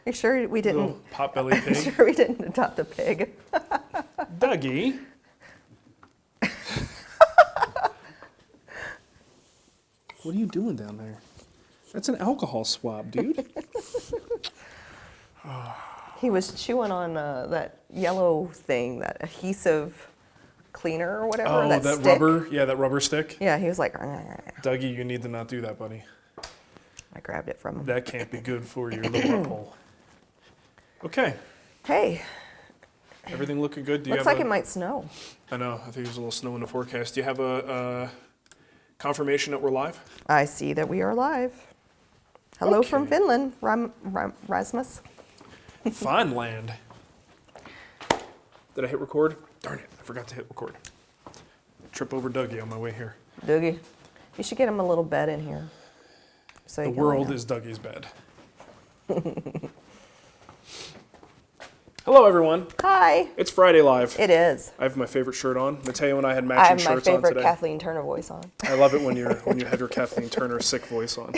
you sure we didn't? Little pot-bellied pig. Sure we didn't adopt a pig? Dougie. What are you doing down there? That's an alcohol swab, dude. He was chewing on that yellow thing, that adhesive cleaner or whatever. Oh, that stick. rubber? Yeah, that rubber stick? Yeah, he was like, Dougie, you need to not do that, buddy. I grabbed it from him. That can't be good for your little butthole. Okay. Hey. Everything looking good? Do you Looks have like it might snow. I know. I think there's a little snow in the forecast. Do you have a confirmation that we're live? I see that we are live. Hello Okay. from Finland, Rasmus. Finland. Did I hit record? Darn it, I forgot to hit record. Trip over Dougie on my way here. Dougie, you should get him a little bed in here. So The world is Dougie's bed. Hello, everyone. Hi. It's Friday Live. It is. I have my favorite shirt on. Mateo and I had I matching have my shirts on favorite today. Kathleen Turner voice on. I love it when you have your Kathleen Turner sick voice on.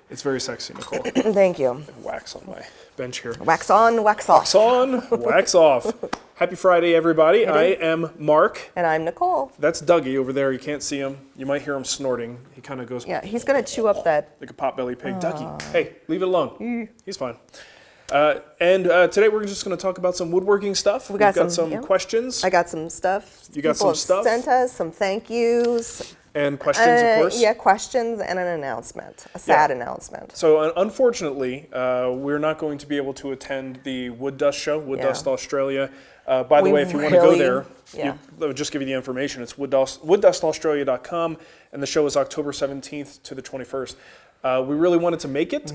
It's very sexy, Nicole. Thank you. Wax on my bench here. Wax on, wax off. Wax on, wax off. Happy Friday, everybody. I am Mark. And I'm Nicole. That's Dougie over there. You can't see him. You might hear him snorting. He kind of goes Yeah, he's going to chew up that. like a pot-bellied pig. Dougie, hey, leave it alone. He's fine. Today we're just going to talk about some woodworking stuff. We've got some questions. I got some stuff. You got some stuff? People have sent us some thank yous. And questions, of course. Yeah, questions and an announcement, a sad announcement. So unfortunately, we're not going to be able to attend the WoodDust show, WoodDust Australia. By the way, if you want to go there, I'll just give you the information. It's WoodDustAustralia.com, and the show is October 17th to the 21st. We really wanted to make it.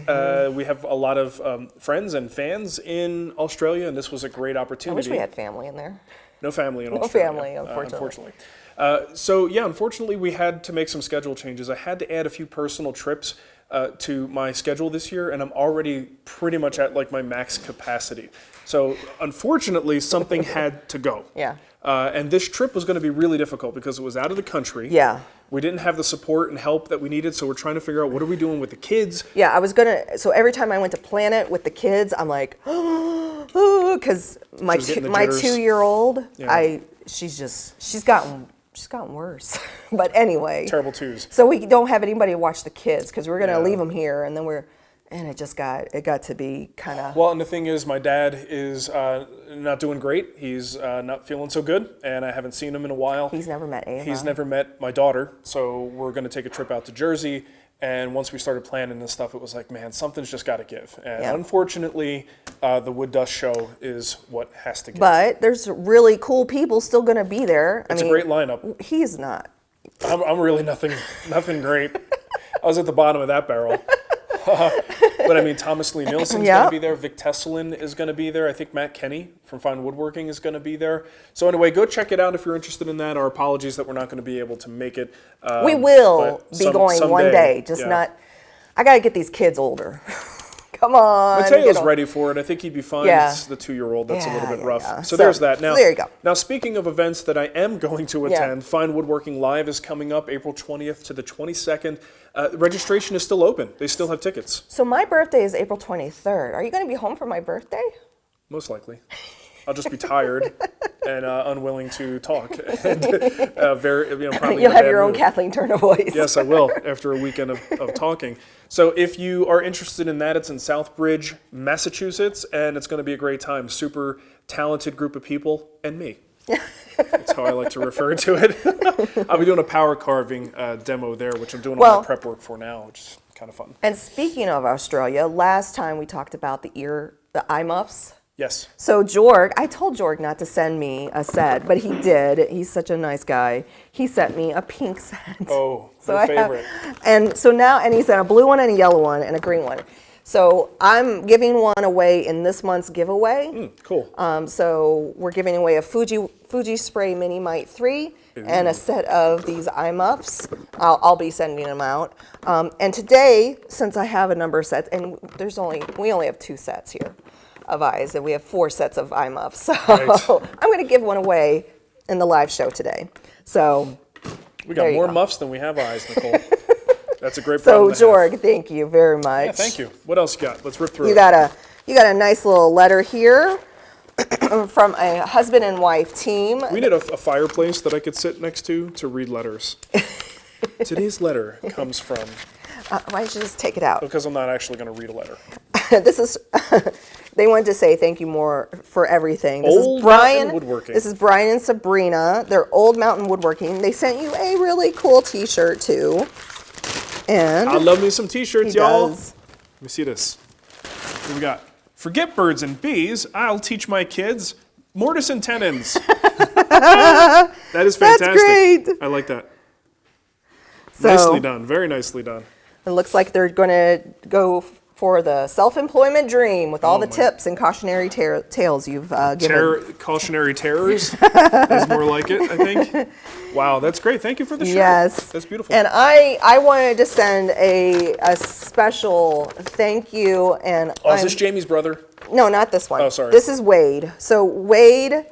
We have a lot of friends and fans in Australia, and this was a great opportunity. I wish we had family in there. No family in No Australia. family, unfortunately. Unfortunately, we had to make some schedule changes. I had to add a few personal trips to my schedule this year, and I'm already pretty much at like my max capacity. So unfortunately, something had to go. Yeah. And this trip was going to be really difficult because it was out of the country. Yeah. We didn't have the support and help that we needed, so we're trying to figure out what are we doing with the kids. Yeah, so every time I went to plan it with the kids, I'm like, because my 2-year-old, she's gotten worse. But anyway. Terrible twos. So we don't have anybody to watch the kids because we're going to leave them here, and then it got to be kind of. Well, and the thing is, my dad is not doing great. He's not feeling so good, and I haven't seen him in a while. He's never met Ava. He's never met my daughter, so we're going to take a trip out to Jersey. And once we started planning this stuff, it was like, man, something's just got to give. And unfortunately, the WoodDust show is what has to give. But there's really cool people still going to be there. It's a great lineup. He's not. I'm really nothing great. I was at the bottom of that barrel. But I mean, Thomas Lee Nielsen's going to be there. Vic Tesselin is going to be there. I think Matt Kenny from Fine Woodworking is going to be there. So anyway, go check it out if you're interested in that. Our apologies that we're not going to be able to make it. We will be going someday, one day, just not. I got to get these kids older. Come on. Mateo's ready for it. I think he'd be fine. Yeah. It's the 2-year-old that's a little bit rough. Yeah. So there's that. Now, there you go. Now, speaking of events that I am going to attend, Fine Woodworking Live is coming up April 20th to the 22nd. Registration is still open. They still have tickets. So my birthday is April 23rd. Are you going to be home for my birthday? Most likely. I'll just be tired and unwilling to talk. And, probably You'll have your own Kathleen Turner voice. Yes, I will, after a weekend of talking. So if you are interested in that, it's in Southbridge, Massachusetts, and it's going to be a great time. Super talented group of people, and me. That's how I like to refer to it. I'll be doing a power carving demo there, which I'm doing all my prep work for now, which is kind of fun. And speaking of Australia, last time we talked about the Eyemuffs. Yes. So Jorg, I told Jorg not to send me a set, but he did. He's such a nice guy. He sent me a pink set. Oh, my favorite. And he sent a blue one and a yellow one and a green one. So I'm giving one away in this month's giveaway. Cool. So we're giving away a Fuji Spray Mini Mite 3 and a set of these Eyemuffs. I'll be sending them out. And today, since I have a number of sets, and we only have 2 sets here of eyes, and we have 4 sets of Eyemuffs. So I'm going to give one away in the live show today. So we got more muffs than we have eyes, Nicole. That's a great problem So, Jorg, thank you very much. Yeah, thank you. What else you got? Let's rip through You it. got a nice little letter here from a husband and wife team. We need a fireplace that I could sit next to read letters. Today's letter comes from... Why don't you just take it out? Because I'm not actually going to read a letter. This is... They wanted to say thank you more for everything. Old Mountain Woodworking. This is Brian and Sabrina. They're Old Mountain Woodworking. They sent you a really cool T-shirt too. And I love me some T-shirts, y'all. Does. Let me see this. What we got? Forget birds and bees. I'll teach my kids mortise and tenons. That is fantastic. That's great. I like that. So, nicely done. Very nicely done. It looks like they're going to go for the self-employment dream with all the tips and cautionary tales you've given. Cautionary terrors is more like it, I think. Wow, that's great. Thank you for the shirt. Yes. That's beautiful. And I wanted to send a special thank you. And oh, is this Jamie's brother? No, not this one. Oh, sorry. This is Wade. So Wade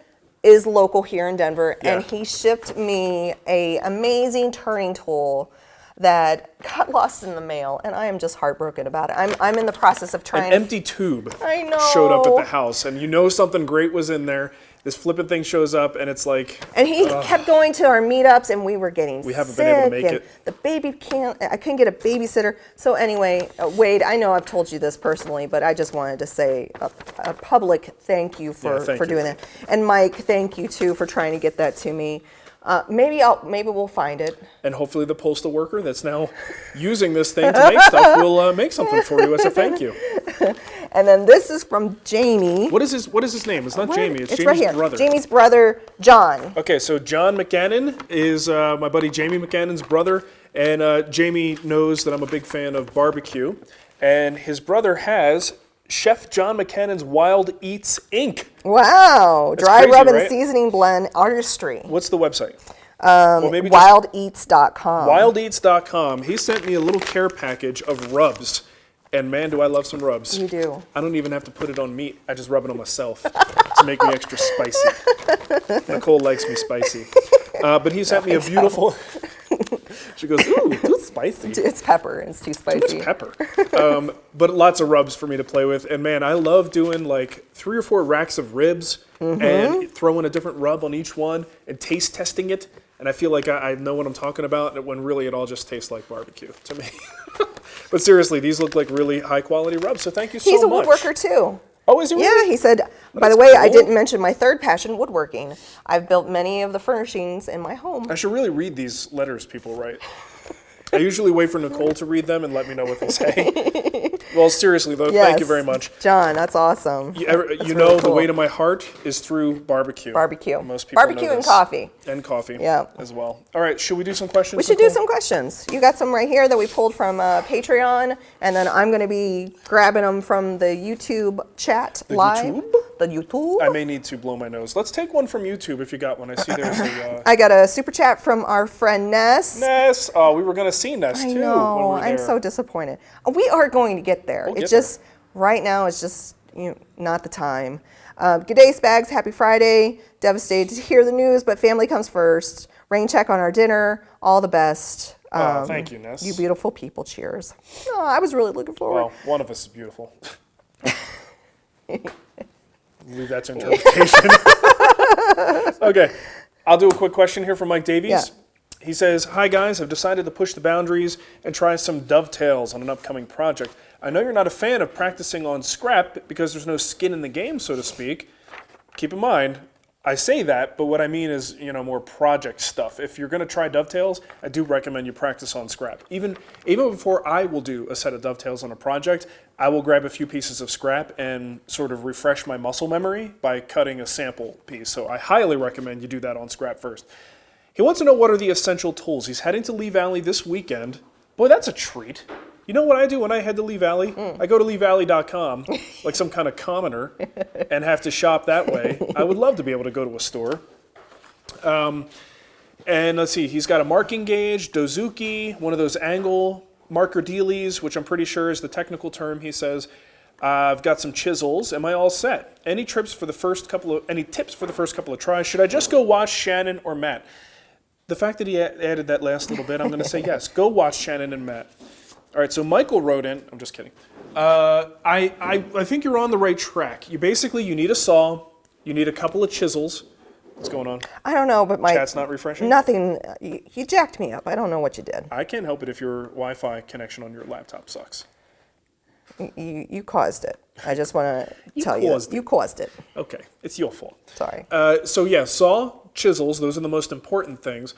is local here in Denver, Yeah. and he shipped me a amazing turning tool that got lost in the mail, and I am just heartbroken about it. I'm in the process of trying. An empty tube I know. showed up at the house, and you know something great was in there. This flipping thing shows up, and it's like... And he kept going to our meetups, and we were getting We haven't sick, been able to make and it. the baby I couldn't get a babysitter. So anyway, Wade, I know I've told you this personally, but I just wanted to say a public thank you for doing that. And Mike, thank you too for trying to get that to me. Maybe we'll find it. And hopefully the postal worker that's now using this thing to make stuff will make something for you as a thank you. And then this is from Jamie. What is his name? It's not Jamie. It's Jamie's right here. brother. Jamie's brother, John. Okay, so John McGannon is my buddy Jamie McGannon's brother, and Jamie knows that I'm a big fan of barbecue, and his brother has Chef John McCannon's Wild Eats Inc. Wow. That's Dry crazy, rub and right? seasoning blend artistry. What's the website? WildEats.com. WildEats.com. He sent me a little care package of rubs. And man, do I love some rubs. You do. I don't even have to put it on meat. I just rub it on myself to make me extra spicy. Nicole likes me spicy. But he sent me a beautiful... She goes, ooh, too spicy. It's pepper. It's too spicy. Too much pepper. But lots of rubs for me to play with. And man, I love doing like 3 or 4 racks of ribs and throwing a different rub on each one and taste testing it. And I feel like I know what I'm talking about when really it all just tastes like barbecue to me. But seriously, these look like really high quality rubs, so thank you so much. He's a woodworker too. Oh, is he really? Yeah, he said, by the way, I didn't mention my third passion, woodworking. I've built many of the furnishings in my home. I should really read these letters people write. I usually wait for Nicole to read them and let me know what they say. Well, seriously though, Yes. thank you very much. John, that's awesome. You That's know, really the cool. weight of my heart is through barbecue. Barbecue. Most people Barbecue know and this. coffee. And coffee Yeah. as well. All right, should we do some questions? We should do Nicole? some questions. You got some right here that we pulled from Patreon, and then I'm going to be grabbing them from the YouTube chat live. YouTube? The YouTube. I may need to blow my nose. Let's take one from YouTube if you got one. I see there's a... I got a super chat from our friend Ness. Ness. Oh, we were going to see Ness I too. know. When we were I'm there. so disappointed. We are going to get there. We'll It's get just right now. It's just not the time. Good day, Spags. Happy Friday. Devastated to hear the news, but family comes first. Rain check on our dinner. All the best. Thank you, Ness. You beautiful people. Cheers. Oh, I was really looking forward. Well, one of us is beautiful. Leave that to interpretation. Okay, I'll do a quick question here from Mike Davies. Yeah. He says, hi guys, I've decided to push the boundaries and try some dovetails on an upcoming project. I know you're not a fan of practicing on scrap because there's no skin in the game, so to speak. Keep in mind, I say that, but what I mean is, more project stuff. If you're going to try dovetails, I do recommend you practice on scrap. Even before I will do a set of dovetails on a project, I will grab a few pieces of scrap and sort of refresh my muscle memory by cutting a sample piece. So I highly recommend you do that on scrap first. He wants to know what are the essential tools. He's heading to Lee Valley this weekend. Boy, that's a treat. You know what I do when I head to Lee Valley? I go to leevalley.com like some kind of commoner and have to shop that way. I would love to be able to go to a store. And let's see, he's got a marking gauge, dozuki, one of those angle marker dealies, which I'm pretty sure is the technical term. He says, I've got some chisels. Am I all set? Any tips for the first couple of tries? Should I just go watch Shannon or Matt? the fact that he added that last little bit, I'm going to say yes. Go watch Shannon and Matt. All right, so Michael wrote in. I'm just kidding. I think you're on the right track. You need a saw. You need a couple of chisels. What's going on? I don't know, but my chat's not refreshing? Nothing. You jacked me up. I don't know what you did. I can't help it if your Wi-Fi connection on your laptop sucks. You caused it. I just want to tell you. You caused it. Okay, it's your fault. Sorry. So yeah, saw, chisels, those are the most important things.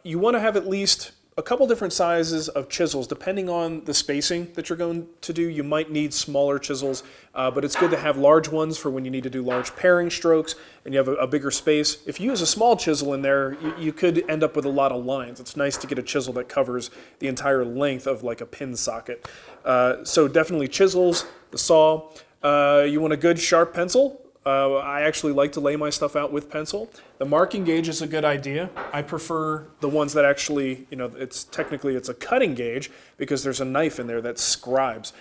You want to have at least a couple different sizes of chisels, depending on the spacing that you're going to do. You might need smaller chisels, but it's good to have large ones for when you need to do large paring strokes and you have a bigger space. If you use a small chisel in there, you could end up with a lot of lines. It's nice to get a chisel that covers the entire length of like a pin socket. So definitely chisels, the saw. You want a good sharp pencil. I actually like to lay my stuff out with pencil. The marking gauge is a good idea. I prefer the ones that actually, it's a cutting gauge because there's a knife in there that scribes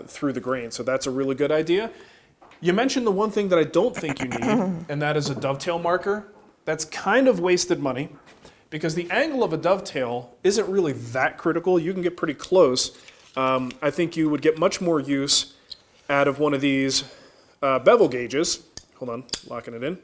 through the grain. So that's a really good idea. You mentioned the one thing that I don't think you need, and that is a dovetail marker. That's kind of wasted money because the angle of a dovetail isn't really that critical. You can get pretty close. I think you would get much more use out of one of these bevel gauges. Hold on, locking it in.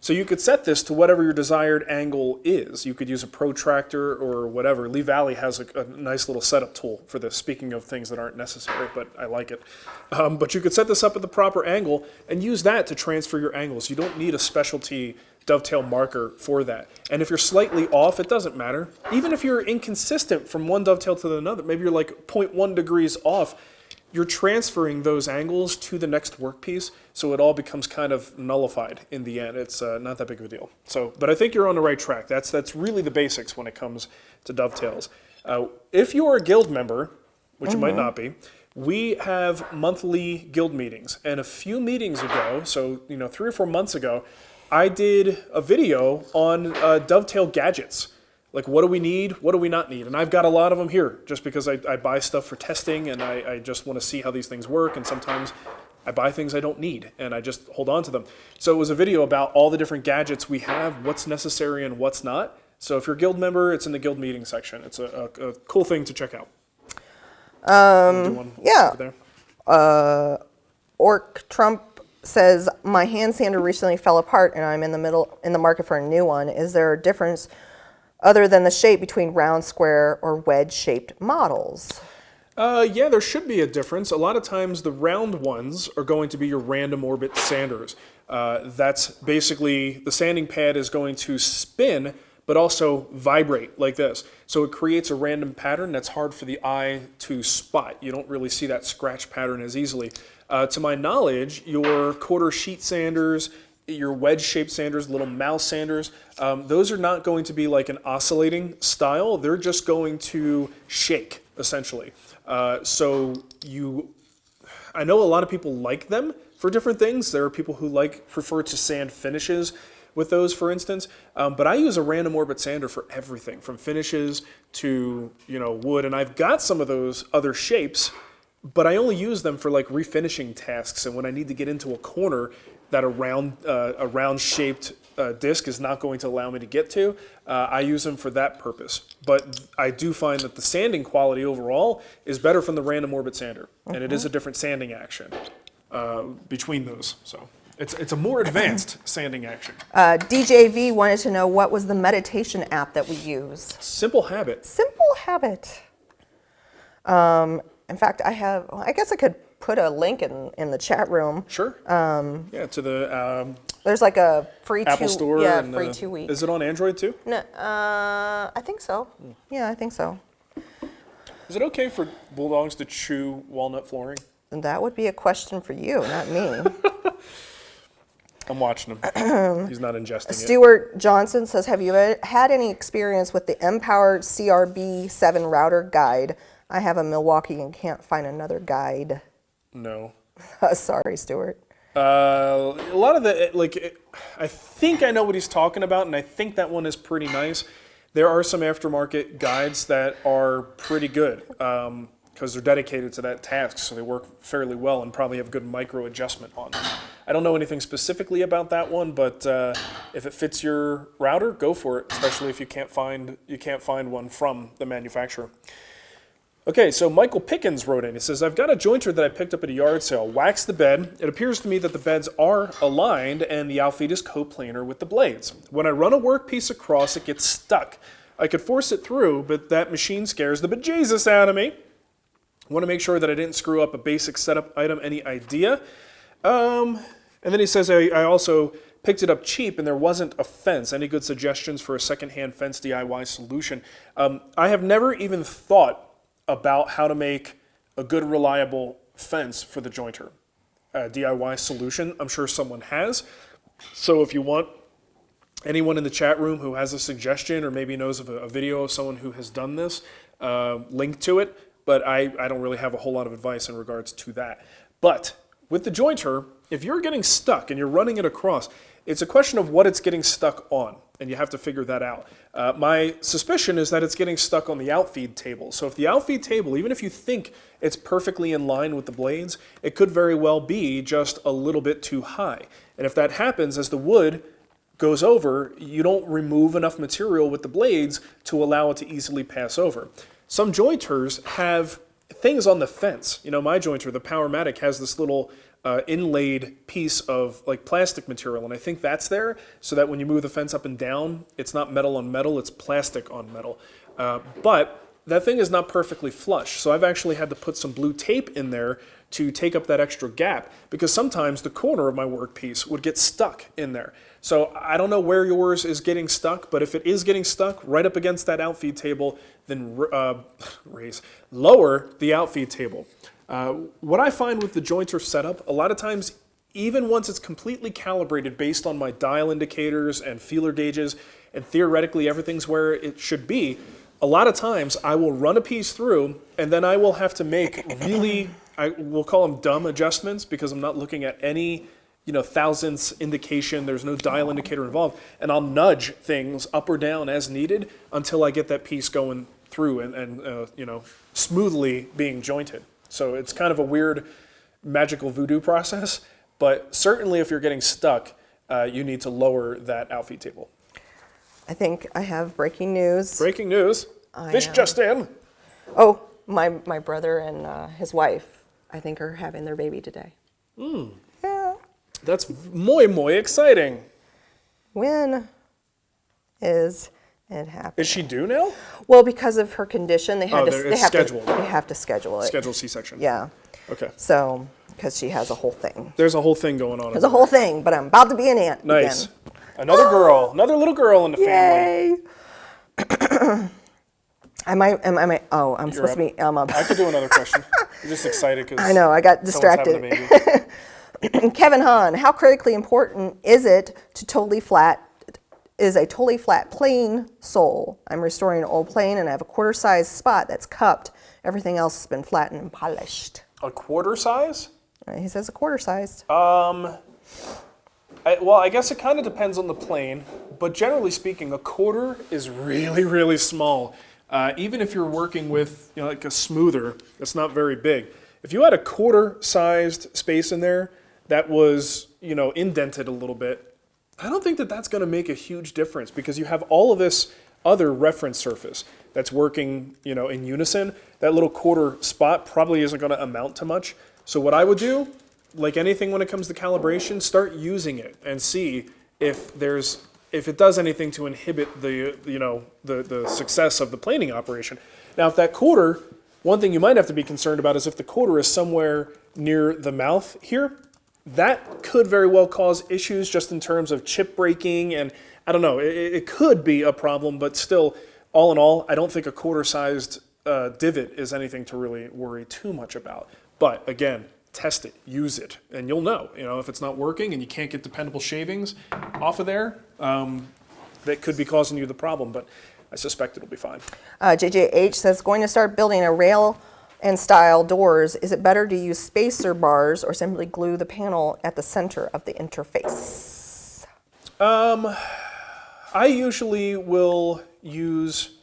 So you could set this to whatever your desired angle is. You could use a protractor or whatever. Lee Valley has a nice little setup tool for this, speaking of things that aren't necessary, but I like it. But you could set this up at the proper angle and use that to transfer your angles. You don't need a specialty dovetail marker for that. And if you're slightly off, it doesn't matter. Even if you're inconsistent from one dovetail to another, maybe you're like 0.1 degrees off, you're transferring those angles to the next workpiece, so it all becomes kind of nullified in the end. It's not that big of a deal. But I think you're on the right track. That's really the basics when it comes to dovetails. If you're a guild member, which you might not be, we have monthly guild meetings. And a few meetings ago, so 3 or 4 months ago, I did a video on dovetail gadgets. Like, what do we need? What do we not need? And I've got a lot of them here just because I buy stuff for testing and I just want to see how these things work. And sometimes I buy things I don't need and I just hold on to them. So it was a video about all the different gadgets we have, what's necessary and what's not. So if you're a guild member, it's in the guild meeting section. It's a cool thing to check out. Yeah. Orc Trump says, my hand sander recently fell apart and I'm in the market for a new one. Is there a difference other than the shape between round, square, or wedge-shaped models? Yeah, there should be a difference. A lot of times the round ones are going to be your random orbit sanders. That's basically, the sanding pad is going to spin, but also vibrate like this. So it creates a random pattern that's hard for the eye to spot. You don't really see that scratch pattern as easily. To my knowledge, your quarter sheet sanders, your wedge-shaped sanders, little mouse sanders, those are not going to be like an oscillating style. They're just going to shake, essentially. I know a lot of people like them for different things. There are people who prefer to sand finishes with those, for instance. But I use a random orbit sander for everything, from finishes to wood. And I've got some of those other shapes, but I only use them for like refinishing tasks. And when I need to get into a corner that a round-shaped disc is not going to allow me to get to, I use them for that purpose. But I do find that the sanding quality overall is better from the random orbit sander, and it is a different sanding action between those. So it's a more advanced sanding action. DJV wanted to know what was the meditation app that we use. Simple Habit. Simple Habit. In fact, I guess I could put a link in the chat room. Sure. To the there's like a free Apple Store. Yeah, and free 2 week. Is it on Android too? No, I think so. Yeah, I think so. Is it okay for bulldogs to chew walnut flooring? And that would be a question for you, not me. I'm watching him. He's not ingesting it. Stuart Johnson says, have you had any experience with the Empower CRB7 router guide? I have a Milwaukee and can't find another guide. No. Sorry, Stuart. A lot of I think I know what he's talking about, and I think that one is pretty nice. There are some aftermarket guides that are pretty good because they're dedicated to that task, so they work fairly well and probably have good micro adjustment on them. I don't know anything specifically about that one, but if it fits your router, go for it, especially if you can't find one from the manufacturer. Okay, so Michael Pickens wrote in. He says, I've got a jointer that I picked up at a yard sale. Waxed the bed. It appears to me that the beds are aligned and the outfeed is coplanar with the blades. When I run a workpiece across, it gets stuck. I could force it through, but that machine scares the bejesus out of me. I want to make sure that I didn't screw up a basic setup item. Any idea? And then he says, I also picked it up cheap and there wasn't a fence. Any good suggestions for a secondhand fence DIY solution? I have never even thought about how to make a good, reliable fence for the jointer. DIY solution, I'm sure someone has. So if you want anyone in the chat room who has a suggestion or maybe knows of a video of someone who has done this, link to it. But I don't really have a whole lot of advice in regards to that. But with the jointer, if you're getting stuck and you're running it across, it's a question of what it's getting stuck on, and you have to figure that out. My suspicion is that it's getting stuck on the outfeed table. So if the outfeed table, even if you think it's perfectly in line with the blades, it could very well be just a little bit too high. And if that happens, as the wood goes over, you don't remove enough material with the blades to allow it to easily pass over. Some jointers have things on the fence. You know, my jointer, the Powermatic, has this little inlaid piece of like plastic material, and I think that's there so that when you move the fence up and down, it's not metal on metal, it's plastic on metal. But that thing is not perfectly flush, so I've actually had to put some blue tape in there to take up that extra gap, because sometimes the corner of my workpiece would get stuck in there. So I don't know where yours is getting stuck, but if it is getting stuck right up against that outfeed table, then lower the outfeed table. What I find with the jointer setup, a lot of times, even once it's completely calibrated based on my dial indicators and feeler gauges, and theoretically everything's where it should be, a lot of times I will run a piece through and then I will have to make really, we'll call them dumb adjustments, because I'm not looking at any thousandths indication, there's no dial indicator involved, and I'll nudge things up or down as needed until I get that piece going through and smoothly being jointed. So it's kind of a weird magical voodoo process, but certainly if you're getting stuck, you need to lower that outfeed table. I think I have breaking news. Breaking news. This just in. Oh, my brother and his wife, I think, are having their baby today. Yeah. That's muy exciting. When is it happening? Is she due now? Well, because of her condition, they have to schedule it. Scheduled C-section. Yeah. Okay. So, because she has a whole thing. There's a whole thing going on. There's a whole thing, but I'm about to be an aunt. Nice. Again. Another girl, another little girl in the Yay. family. I'm supposed to be Elma. I could do another question. I'm just excited because I know, I got distracted. Kevin Hahn, how critically important is it to a totally flat plane sole? I'm restoring an old plane and I have a quarter size spot that's cupped. Everything else has been flattened and polished. A quarter size? He says a quarter sized. I guess it kind of depends on the plane, but generally speaking, a quarter is really, really small. Even if you're working with like a smoother, that's not very big. If you had a quarter-sized space in there that was indented a little bit, I don't think that that's going to make a huge difference, because you have all of this other reference surface that's working in unison. That little quarter spot probably isn't going to amount to much. So what I would do, like anything when it comes to calibration, start using it and see if it does anything to inhibit the success of the planing operation. Now, if that quarter, one thing you might have to be concerned about is if the quarter is somewhere near the mouth here, that could very well cause issues just in terms of chip breaking, and I don't know, it could be a problem, but still, all in all, I don't think a quarter-sized divot is anything to really worry too much about. But again, test it, use it, and you'll know. If it's not working and you can't get dependable shavings off of there, that could be causing you the problem, but I suspect it'll be fine. JJH says, going to start building a rail and style doors. Is it better to use spacer bars or simply glue the panel at the center of the interface? I usually will use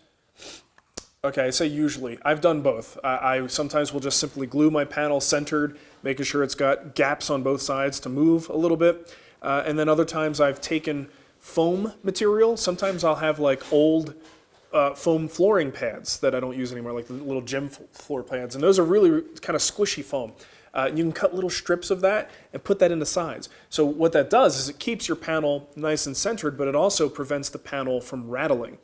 Okay, I say usually. I've done both. I sometimes will just simply glue my panel centered, making sure it's got gaps on both sides to move a little bit. And then other times I've taken foam material. Sometimes I'll have like old foam flooring pads that I don't use anymore, like the little gym floor pads. And those are really kind of squishy foam. You can cut little strips of that and put that in the sides. So what that does is it keeps your panel nice and centered, but it also prevents the panel from rattling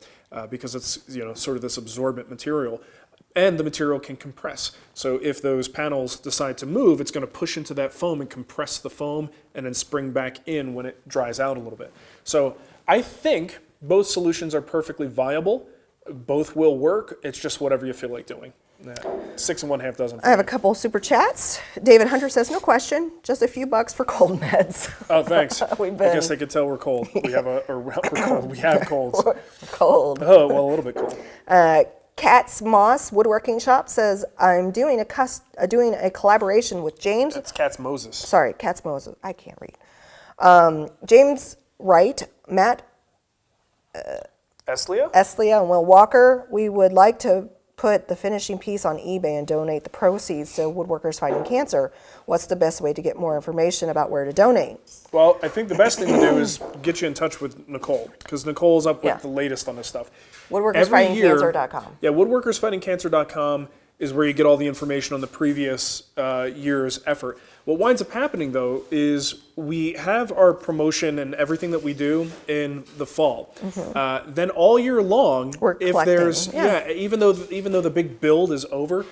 because it's sort of this absorbent material. And the material can compress. So if those panels decide to move, it's going to push into that foam and compress the foam and then spring back in when it dries out a little bit. So I think both solutions are perfectly viable. Both will work. It's just whatever you feel like doing. 6 1/2 dozen. I have a couple super chats. David Hunter says, no question, just a few bucks for cold meds. Oh, thanks. I guess they could tell we're cold. We have we're cold. We have colds. Cold. Oh, well, a little bit cold. Katz Moss Woodworking Shop says, I'm doing a collaboration with James. That's Katz Moses. Sorry, Katz Moses. I can't read. James Wright, Matt Eslia, and Will Walker. We would like to put the finishing piece on eBay and donate the proceeds to WoodWorkers Fighting Cancer. What's the best way to get more information about where to donate? Well, I think the best thing to do is get you in touch with Nicole, because Nicole's up with the latest on this stuff. WoodWorkersFightingCancer.com. Yeah, WoodWorkersFightingCancer.com is where you get all the information on the previous year's effort. What winds up happening, though, is we have our promotion and everything that we do in the fall. Then all year long, if there's even though the big build is over,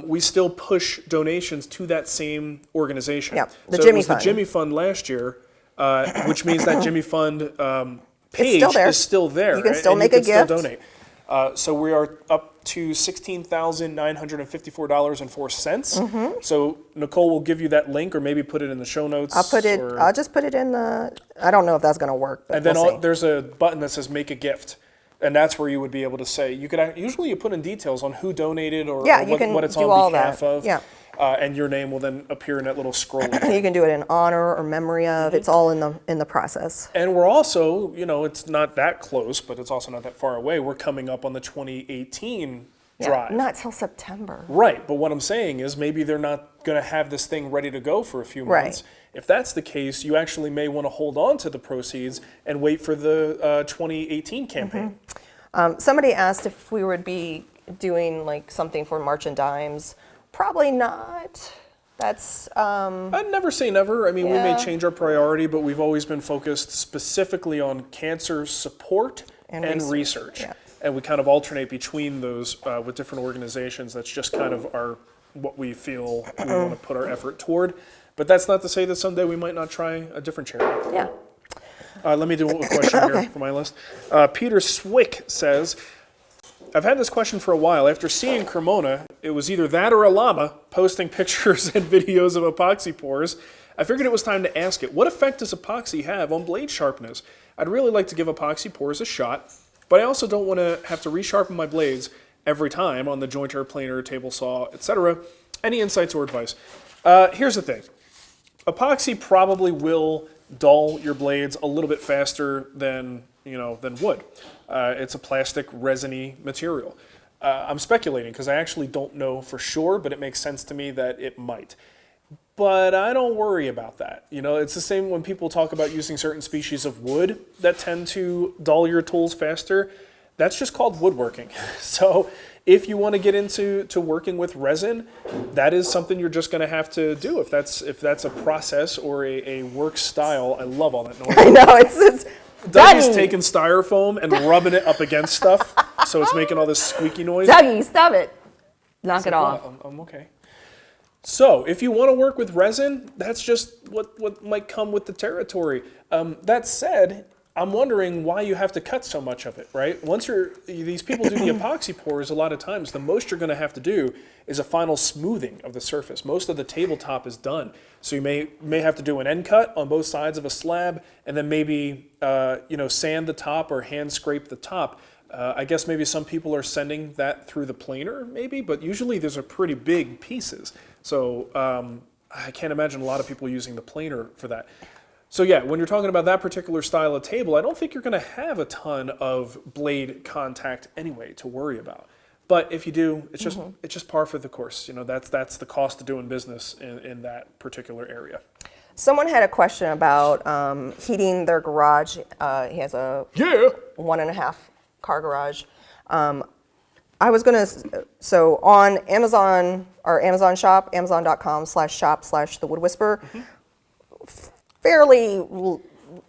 we still push donations to that same organization. Yeah, the Jimmy Fund. The Jimmy Fund last year, which means that Jimmy Fund page is still there. You can still make a gift. Still donate. So we are up to $16,954.04. So Nicole will give you that link, or maybe put it in the show notes. I'll just put it in the. I don't know if that's going to work. But and then there's a button that says "Make a Gift," and that's where you would be able to say you could. Usually, you put in details on who donated or what it's on behalf of. Yeah. And your name will then appear in that little scroll. You can do it in honor or memory of. It's all in the process. And we're also, it's not that close, but it's also not that far away. We're coming up on the 2018 drive. Not till September. Right, but what I'm saying is maybe they're not going to have this thing ready to go for a few months. Right. If that's the case, you actually may want to hold on to the proceeds and wait for the 2018 campaign. Somebody asked if we would be doing like something for March and Dimes. Probably not. That's. I'd never say never. I mean, we may change our priority, but we've always been focused specifically on cancer support and research. Yeah. And we kind of alternate between those with different organizations. That's just kind of what we feel we want to put our effort toward. But that's not to say that someday we might not try a different charity. Yeah. Let me do a question here for my list. Peter Swick says, I've had this question for a while. After seeing Cremona, it was either that or a llama posting pictures and videos of epoxy pours. I figured it was time to ask it, what effect does epoxy have on blade sharpness? I'd really like to give epoxy pours a shot, but I also don't want to have to resharpen my blades every time on the jointer, planer, table saw, etc. Any insights or advice? Here's the thing. Epoxy probably will dull your blades a little bit faster than wood. It's a plastic resiny material. I'm speculating because I actually don't know for sure, but it makes sense to me that it might. But I don't worry about that. It's the same when people talk about using certain species of wood that tend to dull your tools faster. That's just called woodworking. So if you want to get into working with resin, that is something you're just going to have to do. If that's a process or a work style, I love all that noise. I know, it's Dougie's taking styrofoam and rubbing it up against stuff, so it's making all this squeaky noise. Dougie, stop it. Knock it off. I'm okay. So if you want to work with resin, that's just what might come with the territory. That said, I'm wondering why you have to cut so much of it, right? Once these people do the epoxy pours, a lot of times the most you're going to have to do is a final smoothing of the surface. Most of the tabletop is done. So you may have to do an end cut on both sides of a slab, and then maybe sand the top or hand scrape the top. I guess maybe some people are sending that through the planer, maybe, but usually those are pretty big pieces. So I can't imagine a lot of people using the planer for that. So yeah, when you're talking about that particular style of table, I don't think you're going to have a ton of blade contact anyway to worry about. But if you do, it's just par for the course. You know, that's the cost of doing business in that particular area. Someone had a question about heating their garage. He has a 1.5 car garage. I was gonna, so on Amazon, our Amazon shop, amazon.com/shop/The Wood Whisperer, fairly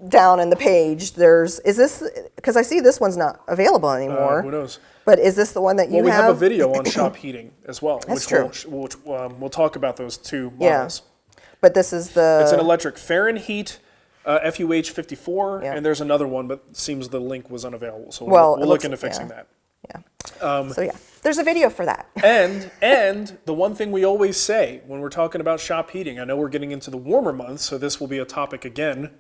down in the page, is this, because I see this one's not available anymore. Who knows? But is this the one that you have? Well, we have a video on shop heating as well. That's which true. We'll talk about those two models. Yeah. But this is the... It's an electric Fahrenheit FUH 54, and there's another one, but it seems the link was unavailable. So we'll look into fixing that. Yeah. So yeah, there's a video for that. And the one thing we always say when we're talking about shop heating, I know we're getting into the warmer months, so this will be a topic again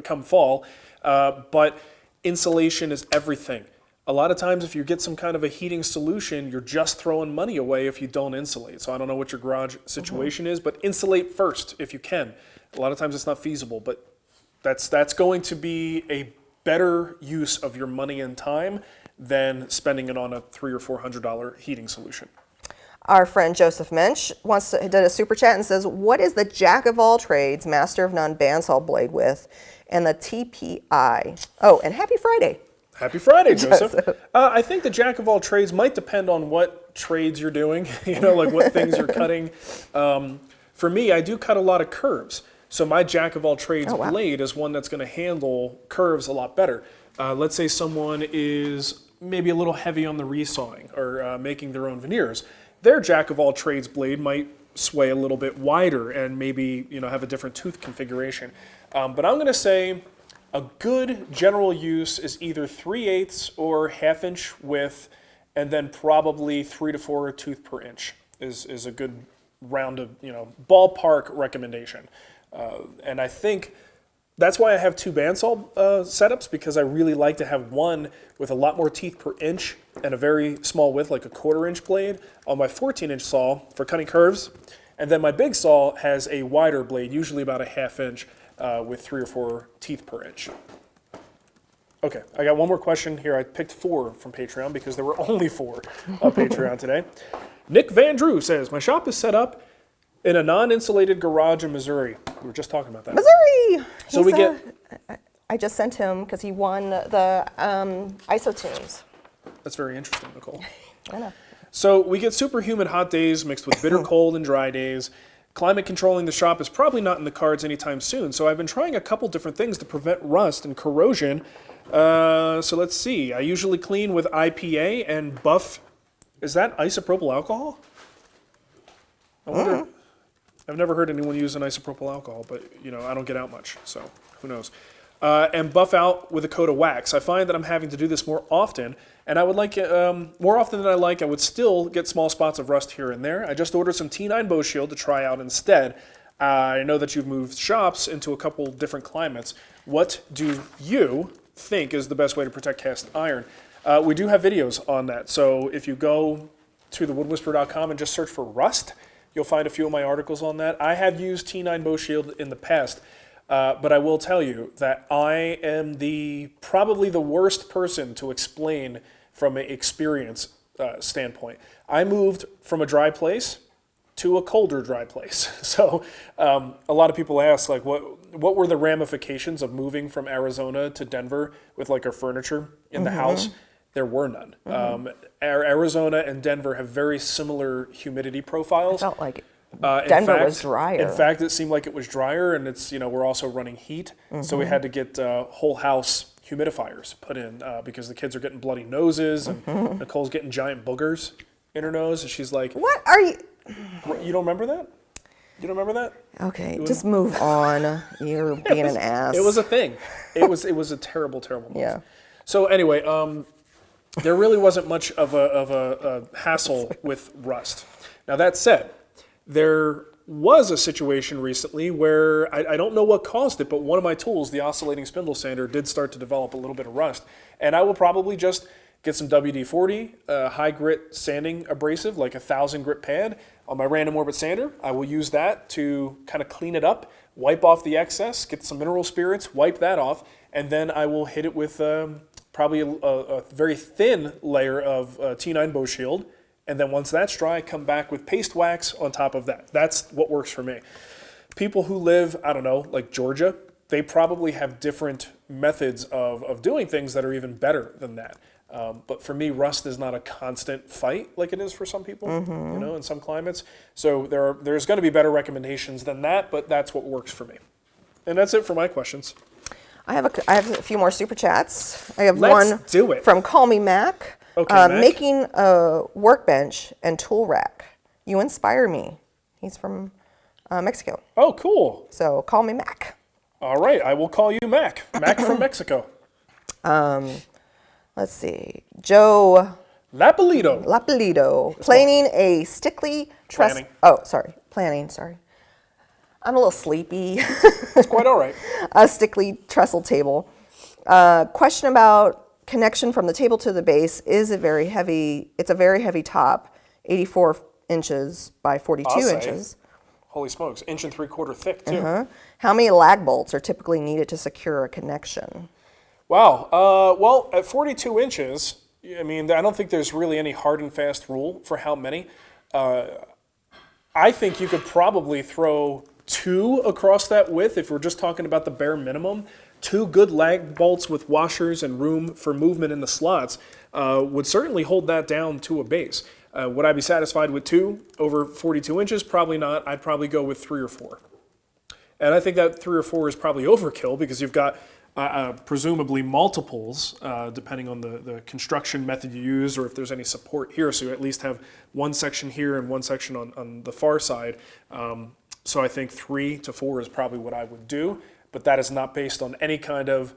come fall, but insulation is everything. A lot of times if you get some kind of a heating solution, you're just throwing money away if you don't insulate. So I don't know what your garage situation is, but insulate first if you can. A lot of times it's not feasible, but that's going to be a better use of your money and time than spending it on a $300 or $400 heating solution. Our friend Joseph Mensch did a super chat and says, what is the jack of all trades, master of none bandsaw blade width and the TPI? Oh, and happy Friday. Happy Friday, Joseph. I think the jack of all trades might depend on what trades you're doing, you know, like what things you're cutting. For me, I do cut a lot of curves. So my jack of all trades blade is one that's going to handle curves a lot better. Let's say someone is maybe a little heavy on the resawing or making their own veneers. Their jack of all trades blade might sway a little bit wider and maybe, you know, have a different tooth configuration. But I'm going to say a good general use is either 3/8 or 1/2 inch width, and then probably 3 to 4 tooth per inch is a good round of, you know, ballpark recommendation. And I think that's why I have two bandsaw setups, because I really like to have one with a lot more teeth per inch and a very small width, like a 1/4 inch blade on my 14-inch saw for cutting curves. And then my big saw has a wider blade, usually about a 1/2 inch, with 3 or 4 teeth per inch. Okay, I got one more question here. I picked 4 from Patreon because there were only 4 on Patreon today. Nick Van Drew says, my shop is set up in a non-insulated garage in Missouri. We were just talking about that. Missouri! So I just sent him because he won the ISO tunes. That's very interesting, Nicole. I know. So we get super humid hot days mixed with bitter cold and dry days. Climate controlling the shop is probably not in the cards anytime soon, so I've been trying a couple different things to prevent rust and corrosion. So let's see. I usually clean with IPA and buff. Is that isopropyl alcohol? I wonder. I've never heard anyone use an isopropyl alcohol, but you know, I don't get out much, so who knows. And buff out with a coat of wax. I find that I'm having to do this more often, and I would like more often than I like. I would still get small spots of rust here and there. I just ordered some T9 Bow Shield to try out instead. I know that you've moved shops into a couple different climates. What do you think is the best way to protect cast iron? We do have videos on that, so if you go to thewoodwhisperer.com and just search for rust, you'll find a few of my articles on that. I have used T9 Bow Shield in the past, but I will tell you that I am probably the worst person to explain from an experience standpoint. I moved from a dry place to a colder dry place. So a lot of people ask, like, what were the ramifications of moving from Arizona to Denver with like our furniture in the house? There were none. Arizona and Denver have very similar humidity profiles. I felt like Denver was drier. In fact, it seemed like it was drier, and it's, you know, we're also running heat, so we had to get whole house humidifiers put in because the kids are getting bloody noses, and Nicole's getting giant boogers in her nose, and she's like, "What are you? You don't remember that? You don't remember that?" Okay, just move on. You're being an ass. It was a thing. It was a terrible, terrible move. Yeah. So anyway, there really wasn't much of a hassle with rust. Now that said, there was a situation recently where I don't know what caused it, but one of my tools, the oscillating spindle sander, did start to develop a little bit of rust. And I will probably just get some WD-40, high grit sanding abrasive, like a 1,000 grit pad on my random orbit sander. I will use that to kind of clean it up, wipe off the excess, get some mineral spirits, wipe that off, and then I will hit it with probably a very thin layer of T9 Bow Shield, and then once that's dry, come back with paste wax on top of that. That's what works for me. People who live, I don't know, like Georgia, they probably have different methods of doing things that are even better than that. But for me, rust is not a constant fight like it is for some people, you know, in some climates. So there's going to be better recommendations than that, but that's what works for me. And that's it for my questions. I have a few more super chats. I have Let's one do it. from Call Me Mac. Okay, Mac. Making a workbench and tool rack. You inspire me. He's from Mexico. Oh, cool. So call me Mac. All right, I will call you Mac. Mac from Mexico. Let's see. Joe Lapalito. Planning a stickly trestle. Planning. Oh, sorry. Planning, sorry. I'm a little sleepy. It's quite all right. A stickly trestle table. Question about connection from the table to the base. It's a very heavy top, 84 inches by 42 I'll say. inches. Holy smokes, 1 3/4 thick too. How many lag bolts are typically needed to secure a connection? Wow. Well, at 42 inches, I mean, I don't think there's really any hard and fast rule for how many. I think you could probably throw 2 across that width if we're just talking about the bare minimum. 2 good lag bolts with washers and room for movement in the slots would certainly hold that down to a base. Would I be satisfied with 2 over 42 inches? Probably not. I'd probably go with 3 or 4. And I think that 3 or 4 is probably overkill because you've got presumably multiples, depending on the construction method you use or if there's any support here. So you at least have one section here and one section on the far side. So I think 3 to 4 is probably what I would do. But that is not based on any kind of,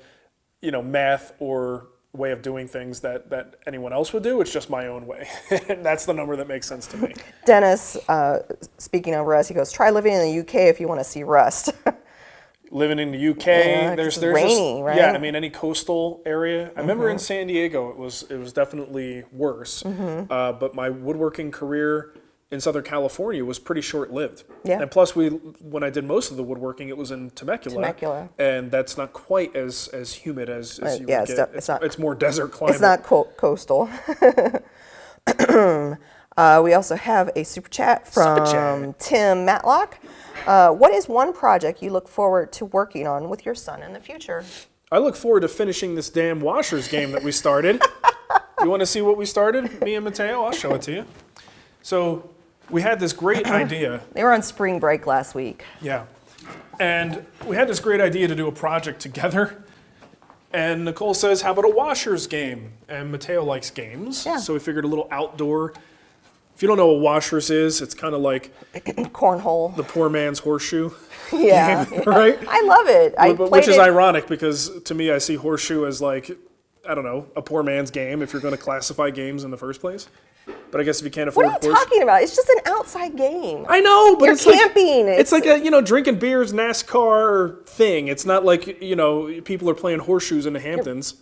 math or way of doing things that anyone else would do. It's just my own way. And that's the number that makes sense to me. Dennis, speaking of rust, he goes, try living in the UK if you want to see rust. Living in the UK, there's rainy, right? Yeah, I mean any coastal area. I remember in San Diego it was definitely worse. But my woodworking career in Southern California was pretty short-lived. Yeah. And plus, when I did most of the woodworking, it was in Temecula. And that's not quite as humid as you would get. It's more desert climate. It's not coastal. We also have a super chat from Tim Matlock. What is one project you look forward to working on with your son in the future? I look forward to finishing this damn washers game that we started. You want to see what we started, me and Mateo? I'll show it to you. So we had this great idea. They were on spring break last week. Yeah. And we had this great idea to do a project together. And Nicole says, how about a washers game? And Mateo likes games. Yeah. So we figured a little outdoor. If you don't know what washers is, it's kind of like cornhole. The poor man's horseshoe. Yeah. Game, right? I love it. Which is ironic because to me, I see horseshoe as like, I don't know, a poor man's game if you're going to classify games in the first place. But I guess if you can't afford What are you talking about? It's just an outside game. I know, but it's camping. Like, it's like a drinking beers NASCAR thing. It's not like people are playing horseshoes in the Hamptons.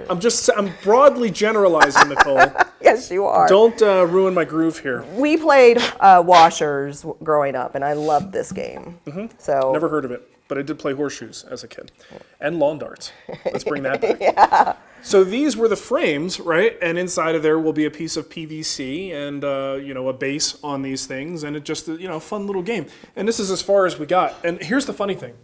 I'm broadly generalizing, Nicole. Yes, you are. Don't ruin my groove here. We played washers growing up, and I loved this game. So never heard of it, but I did play horseshoes as a kid, and lawn darts. Let's bring that back. Yeah. So these were the frames, right? And inside of there will be a piece of PVC and a base on these things, and it just fun little game. And this is as far as we got. And here's the funny thing.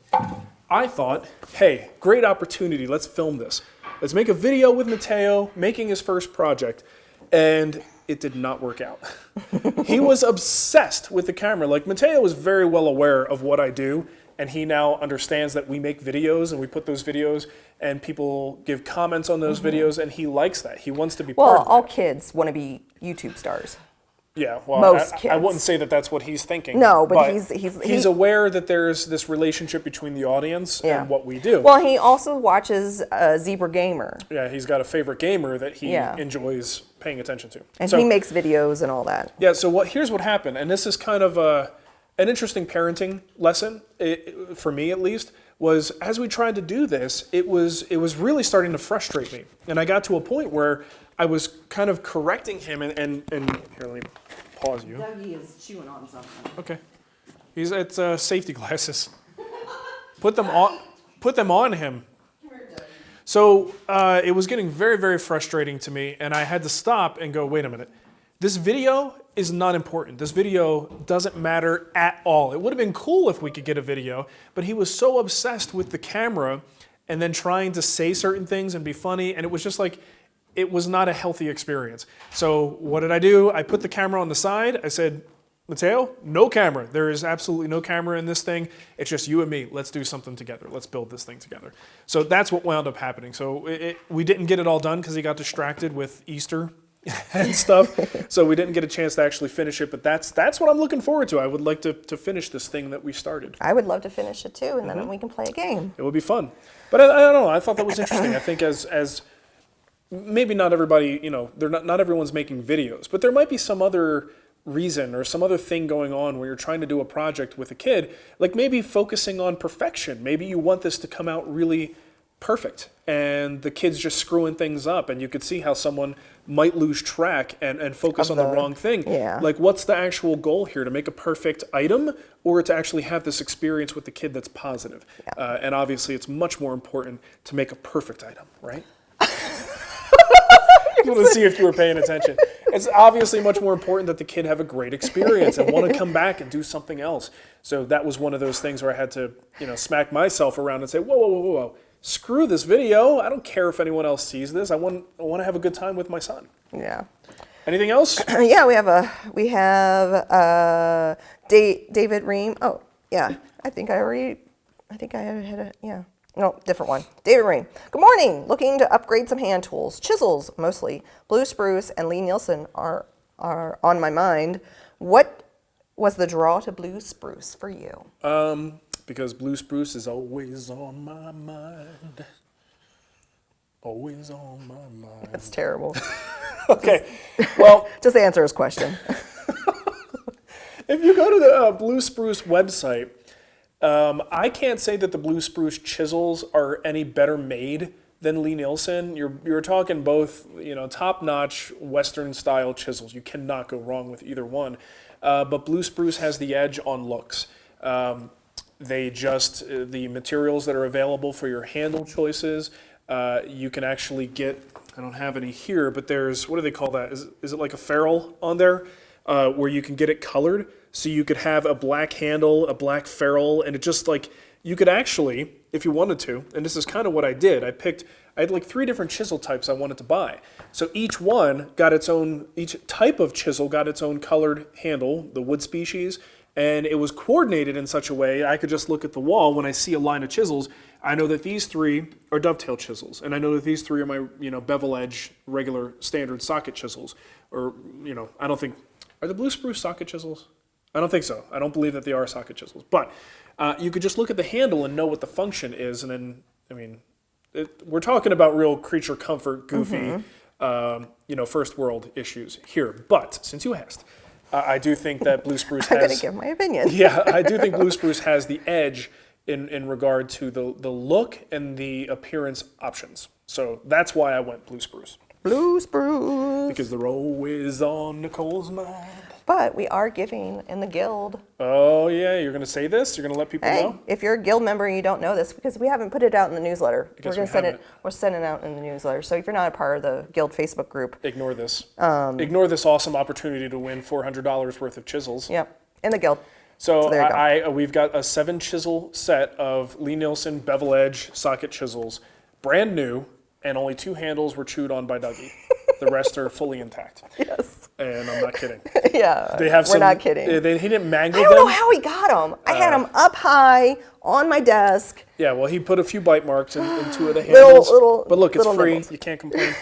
I thought, hey, great opportunity. Let's film this. Let's make a video with Mateo making his first project. And it did not work out. He was obsessed with the camera. Like, Mateo was very well aware of what I do, and he now understands that we make videos and we put those videos and people give comments on those videos, and he likes that. He wants to be part of that. Well, all kids want to be YouTube stars. Yeah, well, Most kids. I wouldn't say that that's what he's thinking. No, but he's aware that there's this relationship between the audience and what we do. Well, he also watches Zebra Gamer. Yeah, he's got a favorite gamer that he enjoys paying attention to. And he makes videos and all that. Yeah, so here's what happened, and this is kind of an interesting parenting lesson, for me at least, was as we tried to do this, it was really starting to frustrate me. And I got to a point where I was kind of correcting him, and here, let me pause you. Dougie is chewing on something. Okay. It's safety glasses. Put them on him. So it was getting very, very frustrating to me, and I had to stop and go, wait a minute. This video is not important. This video doesn't matter at all. It would have been cool if we could get a video, but he was so obsessed with the camera and then trying to say certain things and be funny, and it was just like, it was not a healthy experience. So what did I do? I put the camera on the side. I said, Mateo, no camera. There is absolutely no camera in this thing. It's just you and me. Let's do something together. Let's build this thing together. So that's what wound up happening. So we didn't get it all done because he got distracted with Easter and stuff. So we didn't get a chance to actually finish it, but that's what I'm looking forward to. I would like to finish this thing that we started. I would love to finish it too, and then we can play a game. It would be fun. But I don't know. I thought that was interesting. I think as maybe not everybody, they're not everyone's making videos, but there might be some other reason or some other thing going on where you're trying to do a project with a kid, like maybe focusing on perfection. Maybe you want this to come out really perfect and the kid's just screwing things up, and you could see how someone might lose track and focus on the wrong thing. Yeah. Like, what's the actual goal here? To make a perfect item or to actually have this experience with the kid that's positive? Yeah. And obviously it's much more important to make a perfect item, right? I want to see if you were paying attention. It's obviously much more important that the kid have a great experience and want to come back and do something else. So that was one of those things where I had to, smack myself around and say, whoa. Screw this video. I don't care if anyone else sees this. I want to have a good time with my son. Yeah. Anything else? Yeah, we have David Ream. Oh, yeah. I think I had a, yeah. No, different one. David Ream. Good morning. Looking to upgrade some hand tools. Chisels, mostly. Blue Spruce and Lee Nielsen are on my mind. What was the draw to Blue Spruce for you? Because Blue Spruce is always on my mind. Always on my mind. That's terrible. Okay, well. Just answer his question. If you go to the Blue Spruce website, I can't say that the Blue Spruce chisels are any better made than Lee Nielsen. You're talking both, top-notch Western-style chisels. You cannot go wrong with either one. But Blue Spruce has the edge on looks. The materials that are available for your handle choices, you can actually get, I don't have any here, but there's, what do they call that? Is it like a ferrule on there where you can get it colored? So you could have a black handle, a black ferrule, and it just like, you could actually, if you wanted to, and this is kind of what I did, I had like 3 different chisel types I wanted to buy. So each type of chisel got its own colored handle, the wood species, and it was coordinated in such a way I could just look at the wall when I see a line of chisels. I know that these 3 are dovetail chisels, and I know that these 3 are my bevel edge regular standard socket chisels. Or I don't think, are the Blue Spruce socket chisels? I don't think so. I don't believe that they are socket chisels. But you could just look at the handle and know what the function is, and then we're talking about real creature comfort, goofy, first world issues here. But since you asked. I do think that Blue Spruce has... I'm going to give my opinion. Yeah, I do think Blue Spruce has the edge in regard to the look and the appearance options. So that's why I went Blue Spruce. Blue Spruce. Because they're always on Nicole's mind. But we are giving in the guild. Oh, yeah, you're going to say this? You're going to let people know? If you're a guild member and you don't know this, because we haven't put it out in the newsletter. We're sending it out in the newsletter. So if you're not a part of the guild Facebook group. Ignore this. Ignore this awesome opportunity to win $400 worth of chisels. Yep, in the guild. So there we've got a 7 chisel set of Lee Nielsen bevel edge socket chisels, brand new, and only 2 handles were chewed on by Dougie. The rest are fully intact. Yes. And I'm not kidding. Yeah, we're not kidding. He didn't mangle them. them. I don't know how he got them. I had them up high on my desk. Yeah, well, he put a few bite marks in 2 of the handles. But look, it's free. Nibbles. You can't complain.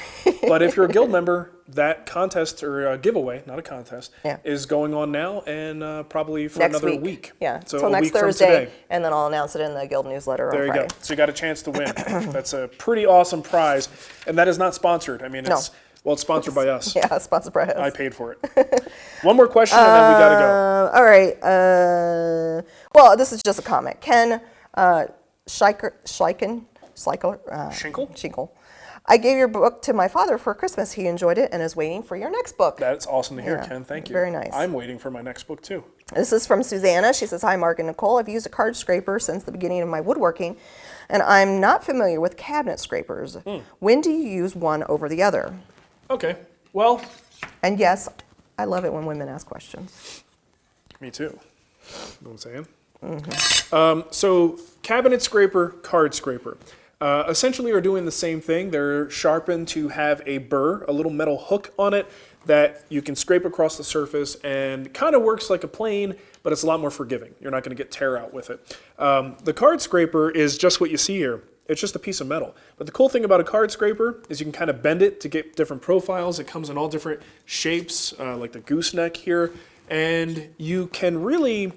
But if you're a guild member, that contest or giveaway, not a contest, is going on now and probably for next another week. Yeah, so until next Thursday, and then I'll announce it in the guild newsletter on Friday. There you go. So you got a chance to win. That's a pretty awesome prize, and that is not sponsored. I mean, it's sponsored by us. Yeah, sponsored by us. I paid for it. One more question, and then we got to go. All right. Well, this is just a comment. Ken Schleichen, Schinkel. I gave your book to my father for Christmas. He enjoyed it and is waiting for your next book. That's awesome to hear, Ken. Thank you. Very nice. I'm waiting for my next book, too. This is from Susanna. She says, hi, Marc and Nicole. I've used a card scraper since the beginning of my woodworking, and I'm not familiar with cabinet scrapers. When do you use one over the other? Okay, well. And yes, I love it when women ask questions. Me too. You know what I'm saying? So cabinet scraper, card scraper. Essentially are doing the same thing. They're sharpened to have a burr, a little metal hook on it that you can scrape across the surface and kind of works like a plane, but it's a lot more forgiving. You're not going to get tear out with it. The card scraper is just what you see here. It's just a piece of metal. But the cool thing about a card scraper is you can kind of bend it to get different profiles. It comes in all different shapes, like the gooseneck here. And you can really,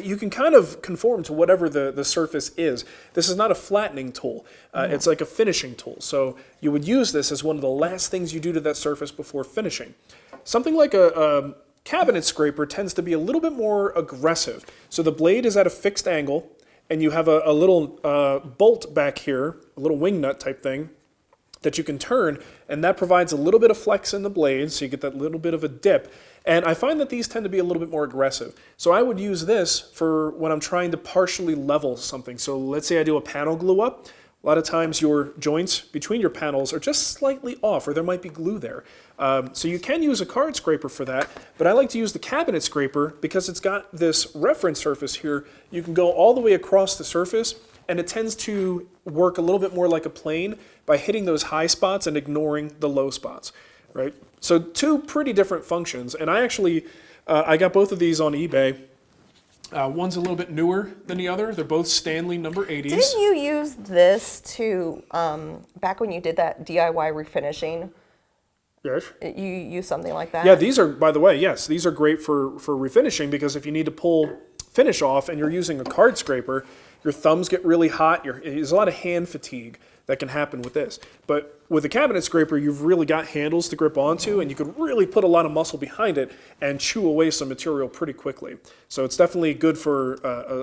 you can kind of conform to whatever the surface is. This is not a flattening tool. It's like a finishing tool. So you would use this as one of the last things you do to that surface before finishing. Something like a cabinet scraper tends to be a little bit more aggressive. So the blade is at a fixed angle, and you have a little bolt back here, a little wing nut type thing that you can turn, and that provides a little bit of flex in the blade, so you get that little bit of a dip. And I find that these tend to be a little bit more aggressive. So I would use this for when I'm trying to partially level something. So let's say I do a panel glue up. A lot of times your joints between your panels are just slightly off, or there might be glue there. So you can use a card scraper for that, but I like to use the cabinet scraper because it's got this reference surface here. You can go all the way across the surface, and it tends to work a little bit more like a plane by hitting those high spots and ignoring the low spots, right? So two pretty different functions, and I actually, I got both of these on eBay. One's a little bit newer than the other. They're both Stanley number 80s. Didn't you use this to, back when you did that DIY refinishing? Yes. You used something like that? Yeah, these are, by the way, yes, these are great for refinishing because if you need to pull finish off and you're using a card scraper, your thumbs get really hot. There's a lot of hand fatigue that can happen with this. But with a cabinet scraper, you've really got handles to grip onto, and you can really put a lot of muscle behind it and chew away some material pretty quickly. So it's definitely good for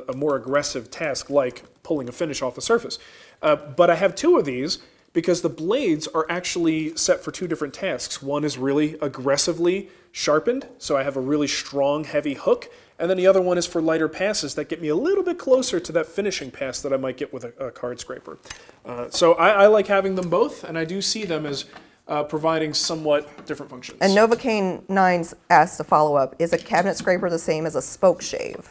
a more aggressive task like pulling a finish off the surface. But I have two of these because the blades are actually set for two different tasks. One is really aggressively sharpened, so I have a really strong, heavy hook, and then the other one is for lighter passes that get me a little bit closer to that finishing pass that I might get with a card scraper. So I like having them both, and I do see them as providing somewhat different functions. And Novocaine 9's asked a follow-up, is a cabinet scraper the same as a spokeshave?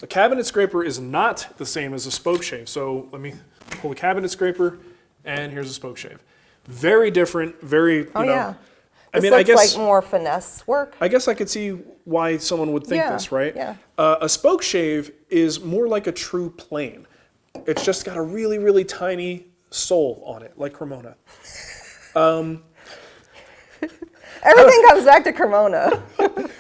A cabinet scraper is not the same as a spokeshave. So let me pull a cabinet scraper, and here's a spokeshave. Very different, very, you know. Yeah. I mean, looks I guess like more finesse work. I guess I could see why someone would think this, right? Yeah. A spokeshave is more like a true plane. It's just got a really, really tiny sole on it, like Cremona. Everything comes back to Cremona.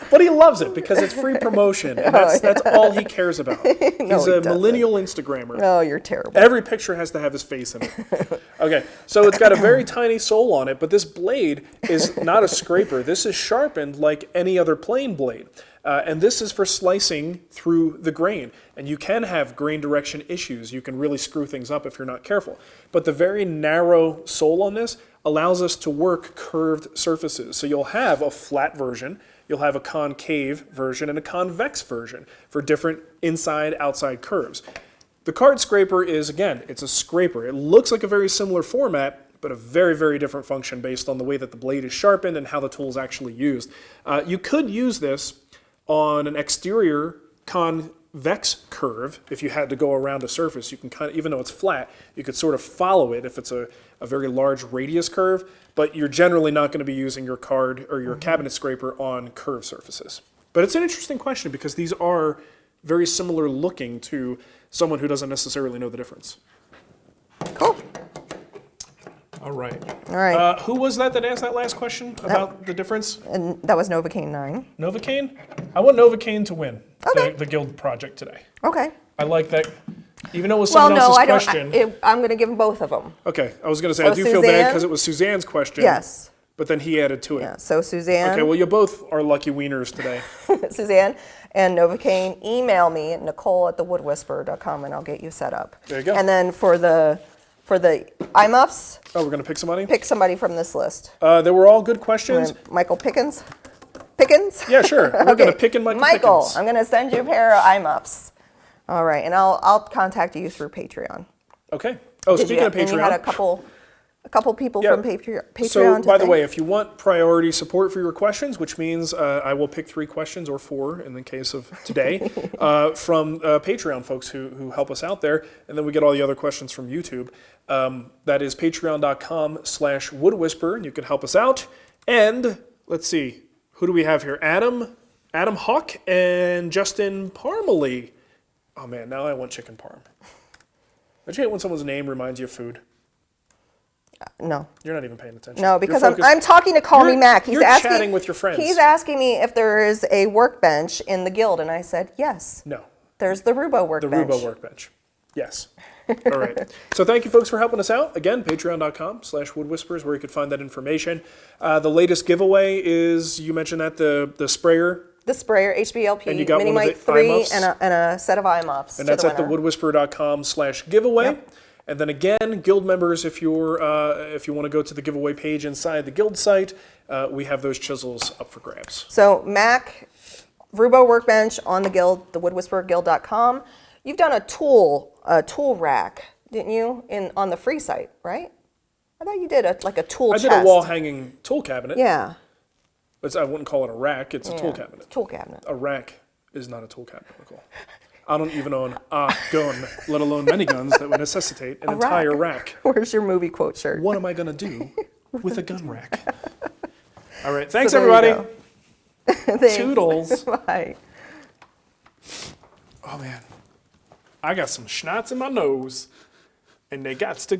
But he loves it because it's free promotion, and that's all he cares about. No, He's he a doesn't. millennial Instagrammer. Oh, you're terrible. Every picture has to have his face in it. Okay, so it's got a very tiny sole on it, but this blade is not a scraper. This is sharpened like any other plane blade. And this is for slicing through the grain. And you can have grain direction issues. You can really screw things up if you're not careful. But the very narrow sole on this allows us to work curved surfaces. So you'll have a flat version, you'll have a concave version, and a convex version for different inside-outside curves. The card scraper is, again, it's a scraper. It looks like a very similar format, but a very, very different function based on the way that the blade is sharpened and how the tool is actually used. You could use this on an exterior convex curve. If you had to go around a surface, you can kind of, even though it's flat, you could sort of follow it if it's a very large radius curve, but you're generally not going to be using your card or your cabinet scraper on curved surfaces. But it's an interesting question because these are very similar looking to someone who doesn't necessarily know the difference. Cool. All right. All right. Who was that asked that last question about the difference? And that was Novocaine 9. Novocaine? I want Novocaine to win the guild project today. Okay. I like that. Even though it was someone else's question. I'm going to give them both of them. Okay, I was going to say, I do feel bad because it was Suzanne's question. Yes. But then he added to it. Yeah, so Suzanne. Okay, well, you both are lucky wieners today. Suzanne and Novocaine, email me at nicole@thewoodwhisperer.com and I'll get you set up. There you go. And then for the Eyemuffs, Oh, we're going to pick somebody? pick somebody from this list. They were all good questions. Michael Pickens. pickings? Yeah, sure. We're going to pick and Michael Michael, Pickens. I'm going to send you a pair of Eyemuffs. All right, and I'll contact you through Patreon. Okay. Oh, speaking of Patreon. And you had a couple people from Patreon So, by the today. way, if you want priority support for your questions, which means I will pick 3 questions or 4 in the case of today, from Patreon folks who help us out there, and then we get all the other questions from YouTube. That is patreon.com/woodwhisper, and you can help us out. And let's see, who do we have here? Adam Hawk and Justin Parmalee. Oh man, now I want chicken parm. Don't you hate when someone's name reminds you of food? No. You're not even paying attention. No, because I'm talking to Call Me Mac. You're chatting with your friends. He's asking me if there is a workbench in the guild, and I said yes. No. There's the Ruobo workbench. The Ruobo workbench. Yes. All right. So thank you folks for helping us out. Again, patreon.com/woodwhispers, where you could find that information. The latest giveaway is, you mentioned that, the sprayer. The sprayer, HBLP, And you got Mini one of Mite the 3, Eyemuffs. and a set of Eyemuffs. And that's at thewoodwhisper.com/giveaway. Yep. And then again, guild members, if you want to go to the giveaway page inside the guild site, we have those chisels up for grabs. So Mac, Ruobo workbench on the guild, thewoodwhispererguild.com. You've done a tool rack, didn't you, on the free site, right? I thought you did a tool chest. I did a wall hanging tool cabinet. Yeah. I wouldn't call it a rack. It's a tool cabinet. Tool cabinet. A rack is not a tool cabinet, Nicole. I don't even own a gun, let alone many guns that would necessitate an entire rack. Where's your movie quote shirt? What am I going to do with a gun rack? All right. Thanks, everybody. Toodles. Bye. Oh, man. I got some schnapps in my nose, and they got to